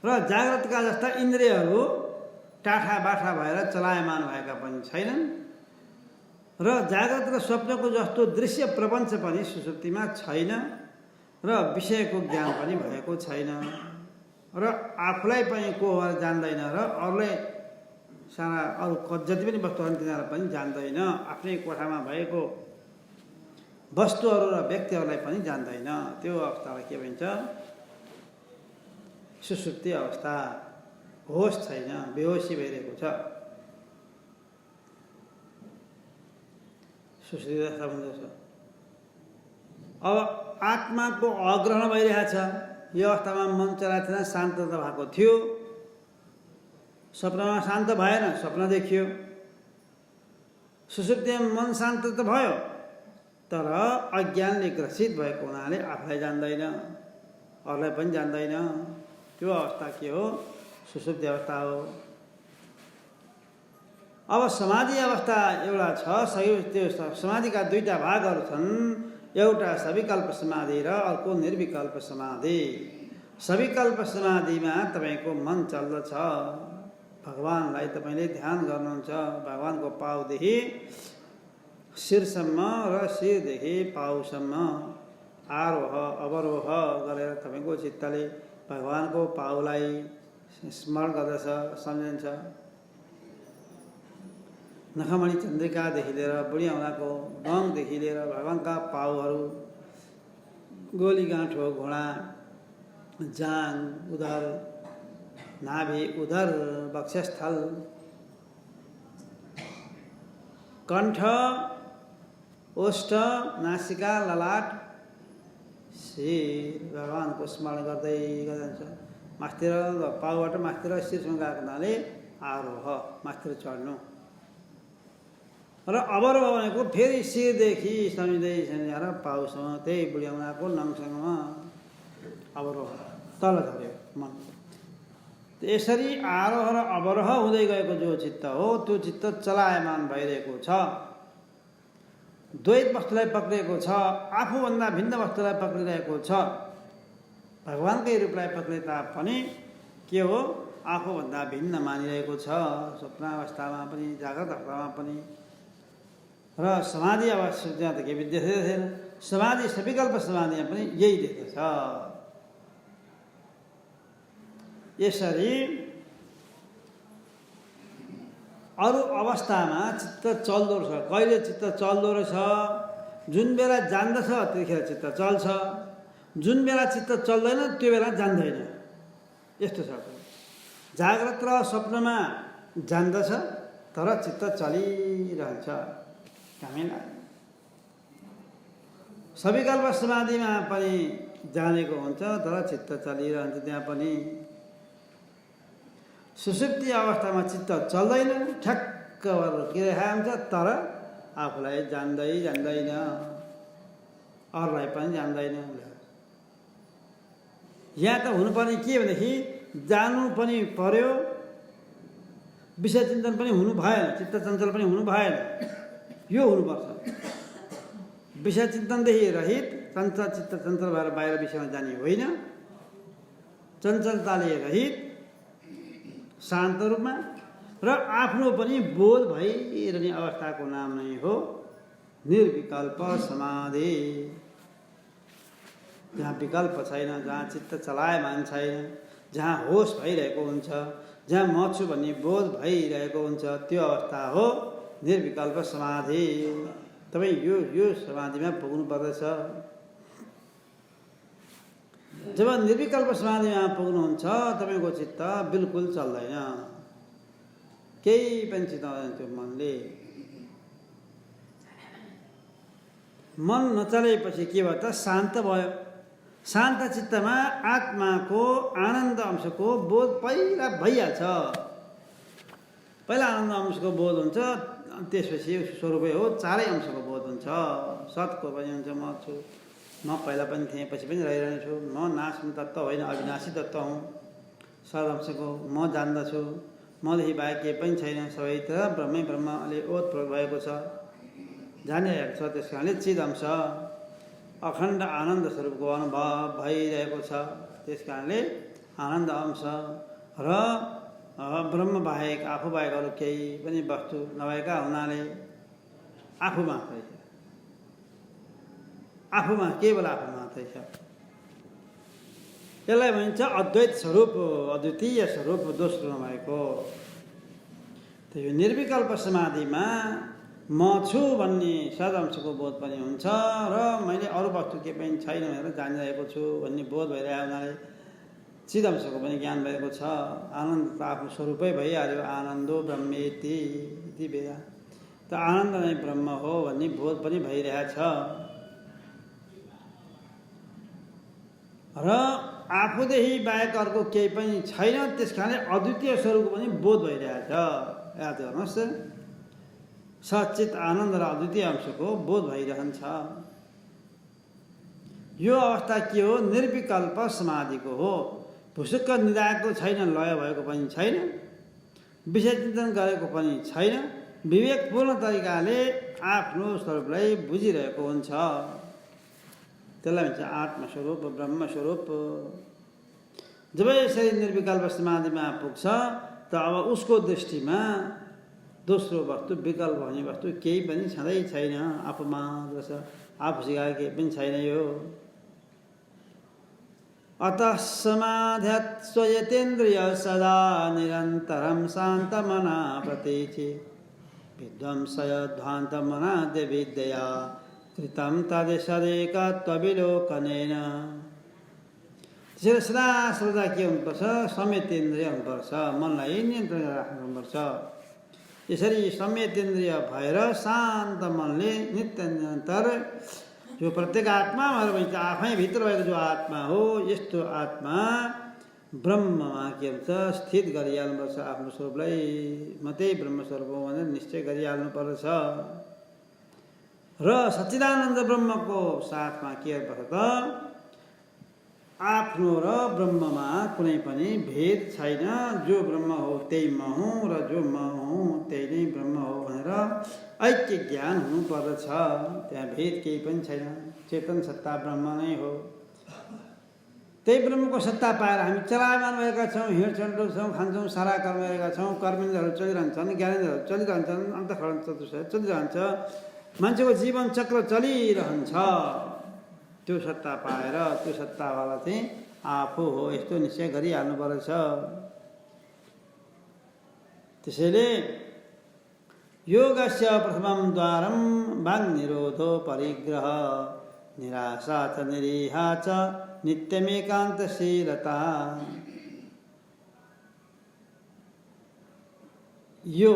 र जाग्रतका जस्ता इन्द्रियहरू टाठा बाठा भएर चलायमान भएका पनि छैनन्, र जाग्रत र स्वप्नको जस्तो दृश्य प्रपञ्च पनि सुषुप्तिमा छैन, र विषयको ज्ञान पनि भएको छैन, र आफूलाई पनि को जान्दैन, र अरूलाई सारा अरू जति पनि वस्तुहरू तिनीहरू पनि जान्दैन। आफ्नै कोठामा भएको वस्तुहरू र व्यक्तिहरूलाई पनि जान्दैन। त्यो अवस्थालाई के भनिन्छ? सुसुप्ति अवस्था। होस छैन, बेहोसी भइरहेको छ। सुसुप्ति अवस्था भन्दछ। अब आत्माको अग्रहण भइरहेछ। यो अवस्थामा मन चलाएको थिएन, शान्त भएको थियो। स्वप्नमा शान्त भएन, स्वप्न देखियो। सुसुप्तिमा मन शान्त त भयो, तर अज्ञानले ग्रसित भएको हुनाले आफूलाई जान्दैन, अरूलाई पनि जान्दैन। त्यो अवस्था के हो? सुसुप्ति अवस्था हो। अब समाधि अवस्था एउटा छ। त्यो समाधिका दुईटा भागहरू छन्। एउटा सविकल्प समाधि र अर्को निर्विकल्प समाधि। सविकल्प समाधिमा तपाईँको मन चल्दछ, भगवानलाई तपाईँले ध्यान गर्नुहुन्छ। भगवानको पाउदेखि शिरसम्म र शिरदेखि पाउसम्म आरोह अवरोह गरेर तपाईँको चित्तले भगवानको पाउलाई स्मरण गर्दछ, सम्झिन्छ। नखमणि चन्द्रिकादेखि लिएर बुढी औँलाको बङदेखि लिएर भगवानका पाउहरू, गोलीगाँठो, घुँडा, जाङ, उदर, नाभि, उदर, वक्षस्थल, कण्ठ, ओष्ठ, नासिका, ललाट, शिर, भगवानको स्मरण गर्दै जान्छ। मास्तिर पाउबाट मास्तिर शिरसम्म गएको हुनाले आरोह, मास्तिर चढ्नु। र अवरोह भनेको फेरि शिरदेखि सम्झिँदै सम्झाएर पाउसम्म, त्यही बुढी औँलाको नङसँगमा अवरोह, तल झऱ्यो मन। यसरी आरोह र अवरोह हुँदै गएको जो चित्त हो, त्यो चित्त चलायमान भइरहेको छ। द्वैत वस्तुलाई पक्रिएको छ, आफूभन्दा भिन्न वस्तुलाई पक्रिरहेको छ। भगवानकै रूपलाई पक्रे तापनि के हो? आफूभन्दा भिन्न मानिरहेको छ। स्वप्नावस्थामा पनि, जाग्रत अवस्थामा पनि। र समाधि अवस्थामा त के विद्यते थिएन। समाधि सविकल्प समाधिमा पनि यही देख्दछ। यसरी अरू अवस्थामा चित्त चल्दो रहेछ। कहिले चित्त चल्दो रहेछ? जुन बेला जान्दछ त्यतिखेर चित्त चल्छ, जुन बेला चित्त चल्दैन त्यो बेला जान्दैन। यस्तो छ। जाग्रत र स्वप्नमा जान्दछ, तर चित्त चलिरहन्छ। हामीलाई सविकल्प समाधिमा पनि जानेको हुन्छ, तर चित्त चलिरहन्छ त्यहाँ पनि। सुसुप्ति अवस्थामा चित्त चल्दैन, ठ्याक्क रोकिरहेको हुन्छ, तर आफूलाई जान्दैन, अरूलाई पनि जान्दैन। यहाँ त हुनुपर्ने के भनेदेखि जानु पनि पर्यो, विषय चिन्तन पनि हुनु भएन, चित्त चञ्चल पनि हुनु भएन। यो हुनुपर्छ। विषय चिन्तनदेखि रहित, चञ्चल चित्त चञ्चल भएर बाहिर विषयमा जाने होइन। चञ्चलताले रहित शान्त रूपमा र आफ्नो पनि बोध भइरहने अवस्थाको नाम नै हो निर्विकल्प समाधि। जहाँ विकल्प छैन, जहाँ चित्त चलायमान छैन, जहाँ होस भइरहेको हुन्छ, जहाँ म छु भन्ने बोध भइरहेको हुन्छ, त्यो अवस्था हो निर्विकल्प समाधि। तपाईँ यो समाधिमा पुग्नु पर्दछ। जब निर्विकल्प समाधिमा पुग्नुहुन्छ, तपाईँको चित्त बिल्कुल चल्दैन, केही पनि चिताउँदैन। त्यो मनले मन नचलेपछि के भयो त? शान्त भयो। शान्त चित्तमा आत्माको आनन्द अंशको बोध पहिला भइहाल्छ। पहिला आनन्द अंशको बोध हुन्छ, त्यसपछि स्वरूपै हो चारै अंशको बोध हुन्छ। सतको पनि हुन्छ, म छु, म पहिला पनि थिएँ, पछि पनि रहिरहनेछु, म नाशुन तत्त्व होइन, अविनाशी तत्त्व हुँ। सद अंशको म जान्दछु, मदेखि बाहेक केही पनि छैन, सबैतिर ब्रह्मै ब्रह्मले ओतप्रोत भएको छ, जानिरहेको छ। त्यस कारणले चिद अंश अखण्ड आनन्द स्वरूपको अनुभव भइरहेको छ। त्यस कारणले आनन्द अंश र ब्रह्म बाहेक, आफू बाहेक अरू केही पनि वस्तु नभएका हुनाले आफू मात्रै छ। आफूमा केवल आफू मात्रै छ। यसलाई भनिन्छ अद्वैत स्वरूप, अद्वितीय स्वरूप, दोस्रो नभएको। त्यो निर्विकल्प समाधिमा म छु भन्ने सदअंशको बोध पनि हुन्छ र मैले अरू वस्तु के पनि छैन भनेर जानिरहेको छु भन्ने बोध भइरहेको हुनाले चिदंशको पनि ज्ञान भएको छ। आनन्द त आफ्नो स्वरूपै भइहाल्यो, आनन्दो ब्रह्मेति इति वेदा। त आनन्द नै ब्रह्म हो भन्ने बोध पनि भइरहेछ र आफूदेखि बाहेक अर्को केही पनि छैन, त्यस कारणले अद्वितीय स्वरूपको पनि बोध भइरहेछ। याद गर्नुहोस्, सचित आनन्द र अद्वितीय अंशको बोध भइरहन्छ। यो अवस्था के हो? निर्विकल्प समाधिको हो। भुसुक्क निदाएको छैन, लय भएको पनि छैन, विषय चिन्तन गरेको पनि छैन, विवेकपूर्ण तरिकाले आफ्नो स्वरूपलाई बुझिरहेको हुन्छ। त्यसलाई भन्छ आत्मस्वरूप, ब्रह्मस्वरूप। जब यसरी निर्विकल्प समाधिमा पुग्छ त अब उसको दृष्टिमा दोस्रो वस्तु, विकल्प भन्ने वस्तु केही पनि छँदै छैन। आफूमा जस आफू सिकाएको केही पनि छैन यो। अतः समाध्यत् स्वयतेन्द्रिय सदा निरन्तरं शान्तमना प्रतीचि विध्वंसय ध्वान्तमनाद्य विद्यया कृतं तदेशदेकत्वविलोकनेन। त्यसैले सदा सर्वदा के हुनुपर्छ? संयतेन्द्रिय हुनुपर्छ, मनलाई नियन्त्रण राख्नु हुनुपर्छ। यसरी संयतेन्द्रिय भएर शान्त मनले नित्य निरन्तर जो प्रत्येक आत्मा भएर आफै भित्र भएको जो आत्मा हो, यस्तो आत्मा ब्रह्ममा के हुन्छ? स्थित गरिहाल्नुपर्छ। आफ्नो स्वरूपलाई म त्यही ब्रह्मस्वरूप हो भनेर निश्चय गरिहाल्नुपर्छ। र सच्चिदानन्द ब्रह्मको साथमा के गर्नुपर्छ त? आफ्नो र ब्रह्ममा कुनै पनि भेद छैन। जो ब्रह्म हो त्यही म हुँ र जो म हुँ त्यही नै ब्रह्म हो भनेर ऐक्य ज्ञान हुनुपर्दछ। त्यहाँ भेद केही पनि छैन। चेतन सत्ता ब्रह्म नै हो। त्यही ब्रह्मको सत्ता पाएर हामी चलायमान भएका छौँ, हिँड्छौँ, डुल्छौँ, खान्छौँ, सारा कर्म गरेका छौँ। कर्मेन्द्रहरू चलिरहन्छन्, ज्ञानेन्द्रहरू चलिरहन्छन्, अन्तःकरण चतुष्टय चलिरहन्छ। मान्छेको जीवन चक्र चलिरहन्छ। त्यो सत्ता पाएर त्यो सत्तावाला चाहिँ आफू हो यस्तो निश्चय गरिहाल्नुपर्छ। त्यसैले योगस्य प्रथमं द्वारं वाङ्निरोधो परिग्रह निराशा च निरीहा च नित्यमेकान्तशीलता। यो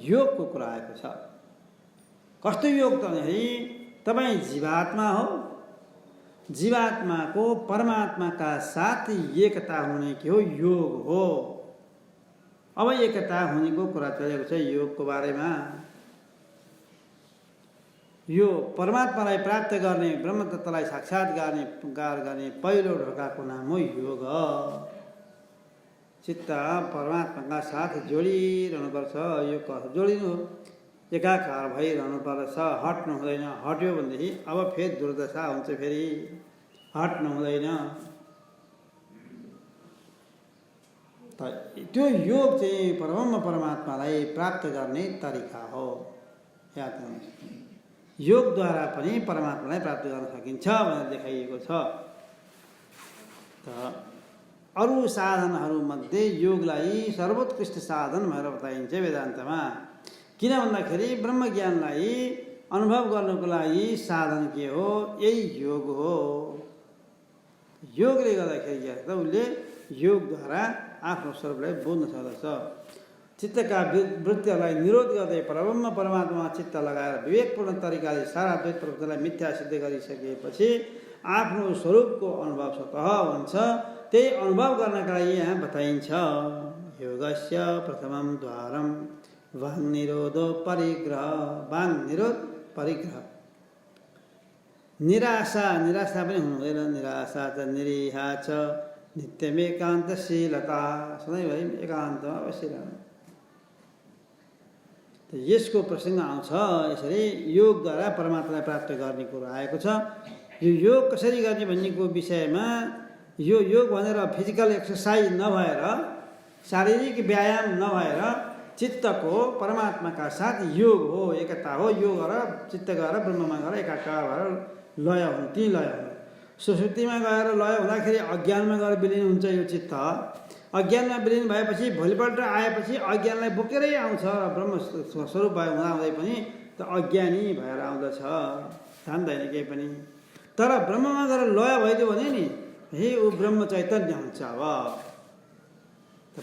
योगको कुरा आएको छ। कस्तो योग त भने तपाईँ जीवात्मा हो, जीवात्माको परमात्माका साथ एकता हुने के हो? योग हो। अब एकता हुनेको कुरा चलेको छ योगको बारेमा। यो परमात्मालाई प्राप्त गर्ने, ब्रह्मतत्त्वलाई साक्षात्कार गर्ने पहिलो ढोकाको नाम हो योग। चित्त परमात्माका साथ जोडिरहनुपर्छ। योगको अर्थ जोडिनु हो, एकाकार भइरहनुपर्छ, हट्नु हुँदैन। हट्यो भनेदेखि अब फेरि दुर्दशा हुन्छ, फेरि हट्नु हुँदैन। त्यो योग चाहिँ परमात्मालाई प्राप्त गर्ने तरिका हो। याद गर्नुहोस्, योगद्वारा पनि परमात्मालाई प्राप्त गर्न सकिन्छ भनेर देखाइएको छ। त अरू साधनहरूमध्ये योगलाई सर्वोत्कृष्ट साधन भनेर बताइन्छ वेदान्तमा। किन भन्दाखेरि ब्रह्मज्ञानलाई अनुभव गर्नको लागि साधन के हो? यही योग हो। योगले गर्दाखेरि के हुन्छ? उसले योगद्वारा आफ्नो स्वरूपलाई बुझ्न सक्दछ। चित्तका वृत्तिहरूलाई निरोध गर्दै परब्रह्म परमात्मा चित्त लगाएर विवेकपूर्ण तरिकाले सारा द्वैत प्रपञ्चलाई मिथ्या सिद्ध गरिसकेपछि आफ्नो स्वरूपको अनुभव स्वतः हुन्छ। त्यही अनुभव गर्नका लागि यहाँ बताइन्छ योगस्य प्रथमं द्वारं वाङ्निरोधो परिग्रह। वाङ्निरोध परिग्रह। निराशा पनि हुनु हुँदैन। निराशा च निरीहा च नित्यमेकान्तशीलता। सधैँभरि एकान्तमा बसिरहनु। यसको प्रसङ्ग आउँछ। यसरी योगद्वारा परमात्मालाई प्राप्त गर्ने कुरो आएको छ। यो योग कसरी गर्ने भन्नेको विषयमा यो योग भनेर फिजिकल एक्सर्साइज नभएर, शारीरिक व्यायाम नभएर चित्तको परमात्माका साथ योग हो, एकता हो। योग गरेर चित्त गएर ब्रह्ममा गएर एकाकार भएर लय हुनु, ती लय हुनु। सुसुप्तिमा गएर लय हुँदाखेरि अज्ञानमा गएर विलिन हुन्छ यो चित्त। अज्ञानमा विलिन भएपछि भोलिपल्ट आएपछि अज्ञानलाई बोकेरै आउँछ। ब्रह्म स्वरूप हुँदाहुँदै पनि त अज्ञानी भएर आउँदछ, जान्दैन केही पनि। तर ब्रह्ममा गएर लय भइदियो भने नि हे ऊ ब्रह्म चैतन्य हुन्छ। अब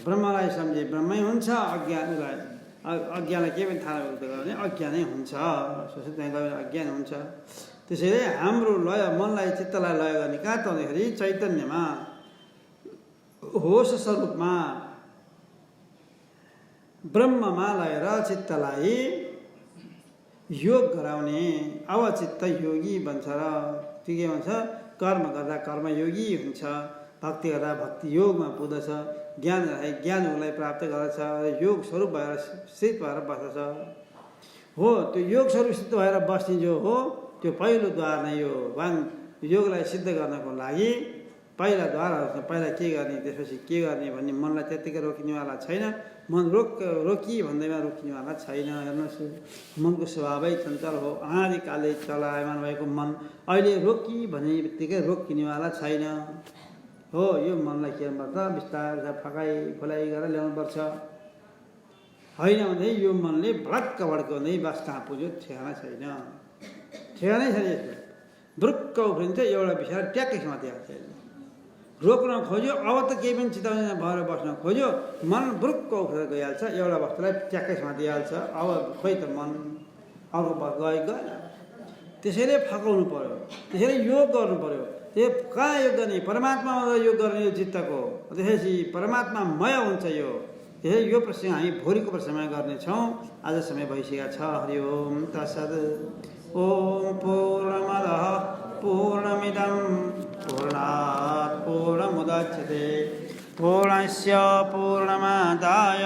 ब्रह्मलाई सम्झे ब्रह्मै हुन्छ, अज्ञानलाई केही पनि थाहा नगर्यो भने अज्ञानै हुन्छ, त्यहाँ गयो भने अज्ञान हुन्छ। त्यसैले हाम्रो लय, मनलाई चित्तलाई लय गर्ने कहाँ त भन्दाखेरि चैतन्यमा, होस स्वरूपमा, ब्रह्ममा लगेर चित्तलाई योग गराउने। अब चित्त योगी बन्छ र त्यो के भन्छ, कर्म गर्दा कर्मयोगी हुन्छ, भक्ति गर्दा भक्ति योगमा पुग्दछ, ज्ञान ज्ञान योगलाई प्राप्त गर्दछ, योग स्वरूप भएर स्थित भएर बस्दछ। हो त्यो योग स्वरूप सिद्ध भएर बस्ने जो हो त्यो पहिलो द्वार नै यो योगलाई सिद्ध गर्नको लागि पहिला द्वारहरू छ। पहिला के गर्ने, त्यसपछि के गर्ने भन्ने मनलाई त्यत्तिकै रोकिनेवाला छैन। मन रोकी भन्दैमा रोकिनेवाला छैन। हेर्नुहोस्, मनको स्वभावै चञ्चल हो, अनादिकालले चलायमान भएको मन अहिले रोकी भन्ने बित्तिकै रोकिनेवाला छैन। हो यो मनलाई के गर्नुपर्छ, बिस्तारै फकाइ फुलाइ गरेर ल्याउनुपर्छ। होइन भने यो मनले भड्क भड्काउँदै बस कहाँ पुग्यो ठेगाना छैन, ठेगानै छैन। यस्तो भ्रुक्क उफ्रिन्छ, एउटा विषय ट्याक्कै समातिहाल्छ। रोक्न खोज्यो अब त केही पनि चिताउने भएर बस्न खोज्यो, मन भ्रुक्क उफ्रेर गइहाल्छ, एउटा वस्तुलाई ट्याक्कै समातिहाल्छ। अब खोइ त मन अर्को गएन। त्यसैले फकाउनु पर्यो, त्यसैले योग गर्नु पर्यो। त्यो कहाँ योग गर्ने, परमात्मामा योग गर्ने यो चित्तको, त्यसपछि परमात्मामय हुन्छ यो। त्यसैले यो प्रश्न हामी भोलिको प्रश्नमा गर्नेछौँ। आज समय भइसकेको छ। हरि ओम तत्सत्। ओम पूर्णमदः पूर्णमिदं पूर्णात् पूर्णमुदच्यते पूर्णस्य पूर्णमादाय